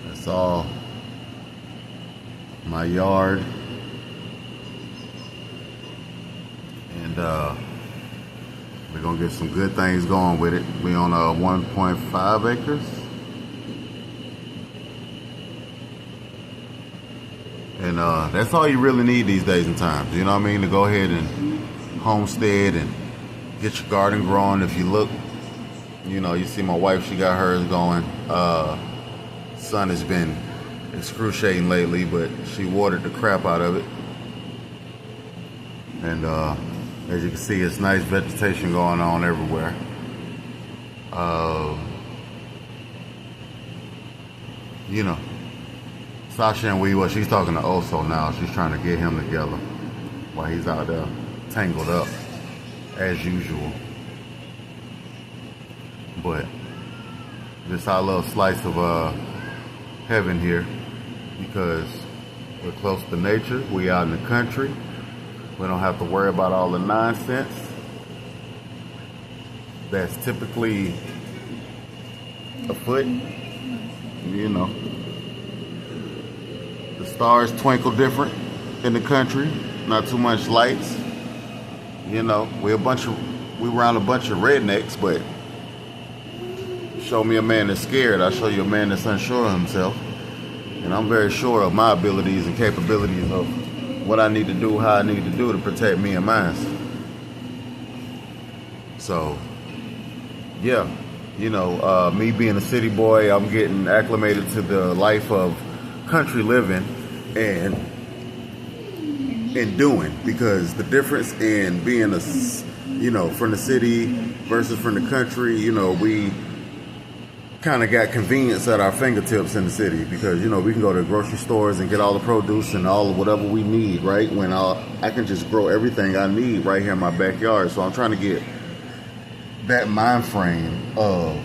That's all my yard. And we're gonna get some good things going with it. We on 1.5 acres. And that's all you really need these days and times. You know what I mean? To go ahead and homestead and get your garden growing. If you look, you see my wife, she got hers going. Sun has been excruciating lately, but she watered the crap out of it. And as you can see, it's nice vegetation going on everywhere. Sasha and well, she's talking to Oso now. She's trying to get him together while he's out there tangled up, as usual. But this our little slice of heaven here, because we're close to nature. We out in the country. We don't have to worry about all the nonsense that's typically afoot. The stars twinkle different in the country. Not too much lights. We around a bunch of rednecks, but show me a man that's scared, I'll show you a man that's unsure of himself. And I'm very sure of my abilities and capabilities of what I need to do, how I need to do to protect me and mine. So, yeah, me being a city boy, I'm getting acclimated to the life of country living and doing, because the difference in being from the city versus from the country, we kind of got convenience at our fingertips in the city, because we can go to grocery stores and get all the produce and all of whatever we need, right? When I can just grow everything I need right here in my backyard. So I'm trying to get that mind frame of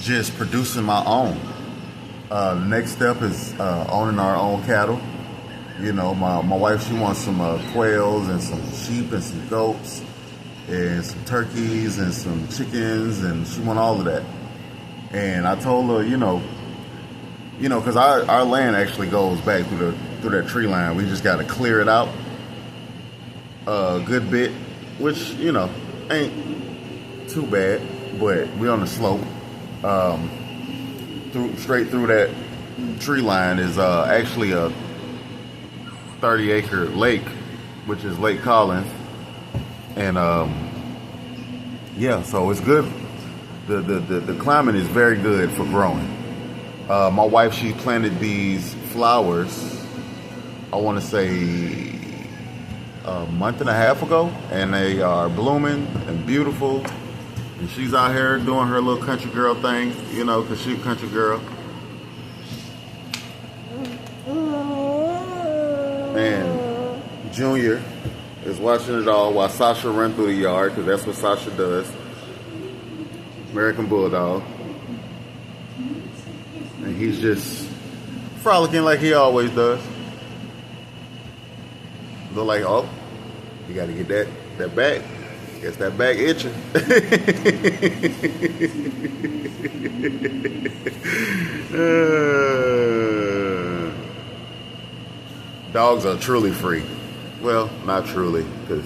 just producing my own. The next step is owning our own cattle. My wife, she wants some quails and some sheep and some goats and some turkeys and some chickens, and she want all of that. And I told her, because our land actually goes back through that tree line. We just got to clear it out a good bit, which ain't too bad, but we on the slope. Straight through that tree line is actually a 30-acre lake, which is Lake Collins. And so it's good. The climate is very good for growing. My wife, she planted these flowers, I want to say a month and a half ago, and they are blooming and beautiful. And she's out here doing her little country girl thing, because she's a country girl. And Junior is watching it all while Sasha runs through the yard, because that's what Sasha does. American Bulldog. And he's just frolicking like he always does. Look like, oh, you got to get that back. Guess that back itching. Dogs are truly free. Well, not truly, because,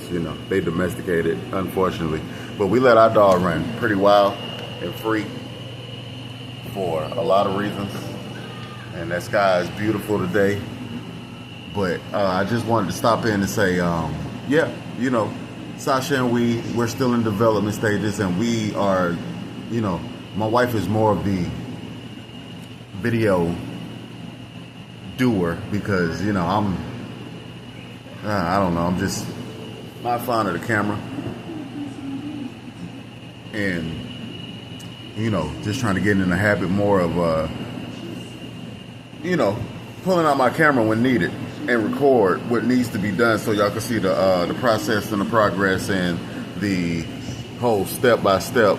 they domesticated, unfortunately. But we let our dog run pretty wild and free for a lot of reasons. And that sky is beautiful today. But I just wanted to stop in and say, Sasha and we're still in development stages, and we are, my wife is more of the video doer, because, I'm just not fond of the camera. And, just trying to get in the habit more of, pulling out my camera when needed and record what needs to be done, so y'all can see the process and the progress and the whole step-by-step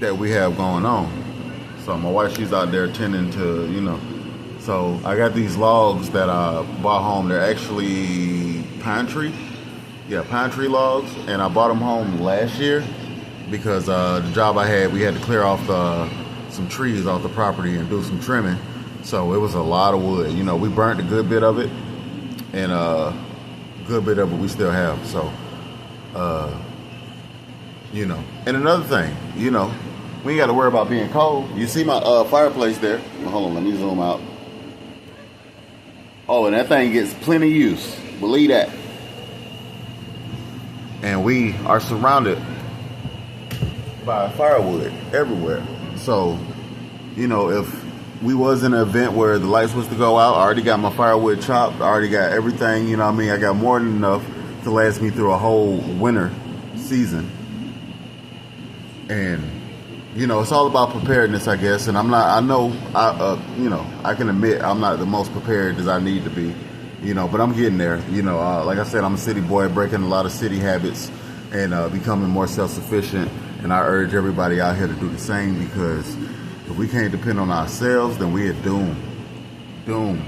that we have going on. So my wife, she's out there tending to, so I got these logs that I bought home. They're actually pine tree logs, and I bought them home last year. because the job I had, we had to clear off some trees off the property and do some trimming. So it was a lot of wood. You know, we burnt a good bit of it, and a good bit of it we still have. So, you know. And another thing, you know, we ain't got to worry about being cold. You see my fireplace there? Well, hold on, let me zoom out. Oh, and that thing gets plenty use. Believe that. And we are surrounded by firewood everywhere. So, you know, if we was in an event where the lights was to go out, I already got my firewood chopped. I already got everything, you know what I mean? I got more than enough to last me through a whole winter season. And, you know, it's all about preparedness, I guess. And I'm not, I know, you know, I can admit I'm not the most prepared as I need to be, you know, but I'm getting there. You know, like I said, I'm a city boy, breaking a lot of city habits and becoming more self-sufficient. And I urge everybody out here to do the same, because if we can't depend on ourselves, then we are doomed. Doomed.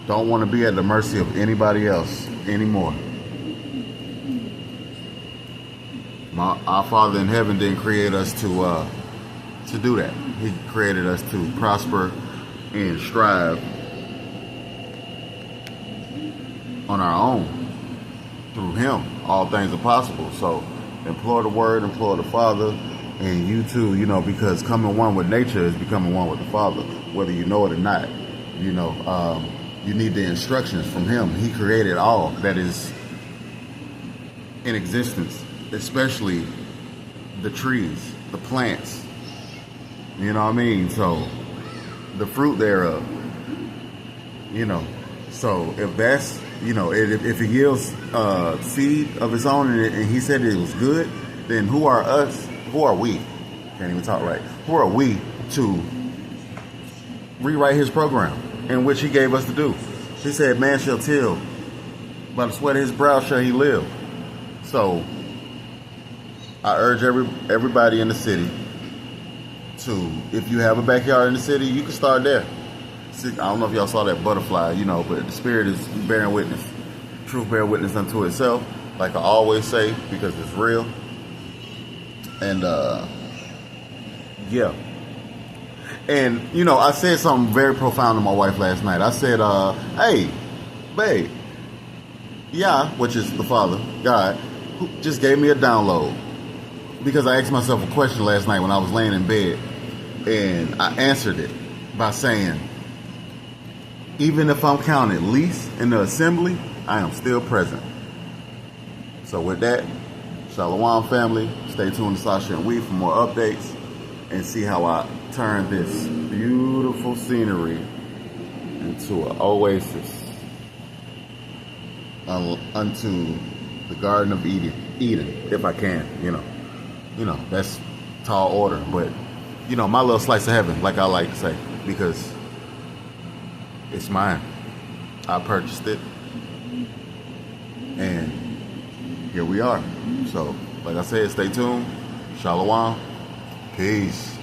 Don't want to be at the mercy of anybody else anymore. Our Father in heaven didn't create us to do that. He created us to prosper and strive on our own. Through Him, all things are possible. So implore the Word, implore the Father, and you too, you know, because coming one with nature is becoming one with the Father, whether you know it or not. You know, you need the instructions from Him. He created all that is in existence, especially the trees, the plants. You know what I mean? So the fruit thereof. You know, so if that's, you know, if it yields seed of its own and He said it was good, then who are us? Who are we? Can't even talk right. Who are we to rewrite His program in which He gave us to do? He said, man shall till, by the sweat of his brow shall he live. So I urge everybody in the city to, if you have a backyard in the city, you can start there. See, I don't know if y'all saw that butterfly, you know, but the Spirit is bearing witness. Truth bear witness unto itself, like I always say, because it's real. And yeah. And, you know, I said something very profound to my wife last night. I said, hey, babe, Yah, which is the Father, God, who just gave me a download. Because I asked myself a question last night when I was laying in bed. And I answered it by saying, even if I'm counted least in the assembly, I am still present. So with that, Shalom family, stay tuned to Sasha and We for more updates and see how I turn this beautiful scenery into an oasis unto the Garden of Eden, if I can, you know, that's tall order, but, you know, my little slice of heaven, like I like to say, because it's mine. I purchased it, and here we are. So, like I said, stay tuned. Shalom. Peace.